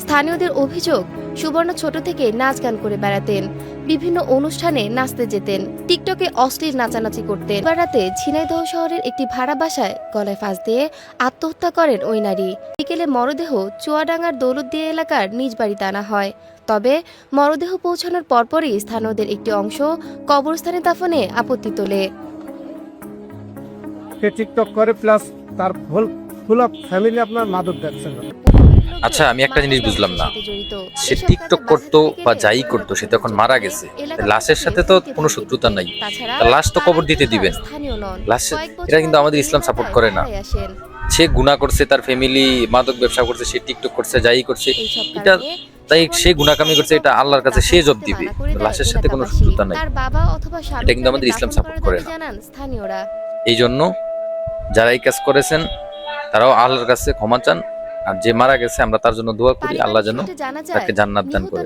স্থানীয়দের অভিযোগ, সুবর্ণ ছোট থেকে নাচ গান করে বেড়াতেন, বিভিন্ন অনুষ্ঠানে নাচতে যেতেন, টিকটকে অশ্লীল নাচানাচি করতেন। এবার রাতে ঝিনাইদহ শহরের একটি ভাড়া বাসায় গলায় ফাঁস দিয়ে আত্মহত্যা করেন ওই নারী। বিকেলে মরদেহ চুয়াডাঙ্গার দৌলতদিয়া এলাকার নিজ বাড়িতে আনা হয়। তবে মরদেহ পৌঁছানোর পরপরই স্থানীয়দের একটি অংশ কবরস্থানে দাফনে আপত্তি তোলে। সে টিকটক করে প্লাস তার ফুল অফ ফ্যামিলি আপনার মাদক ব্যবসা করে। আচ্ছা, আমি একটা জিনিস বুঝলাম না, সে টিকটক করতো বা যাই করতো, সে তখন মারা গেছে, লাশের সাথে তো কোনো শত্রুতা নাই, তার লাশ তো কবর দিতে দিবেন। লাশ, এটা কিন্তু আমাদের ইসলাম সাপোর্ট করে না। সে গুনাহ করছে, তার ফ্যামিলি মাদক ব্যবসা করছে, সে টিকটক করছে, যাই করছে, এটা তাই সে গুনাহকামি করছে, এটা আল্লাহর কাছে সে জবাব দিবে। লাশের সাথে কোনো শত্রুতা নাই, এটা কিন্তু আমাদের ইসলাম সাপোর্ট করে না। এই জন্য যারা এই কাজ করেছেন তারাও আল্লাহর কাছে ক্ষমা চান, আর যে মারা গেছে আমরা তার জন্য দোয়া করি, আল্লাহ যেন তাকে জান্নাত দান করে।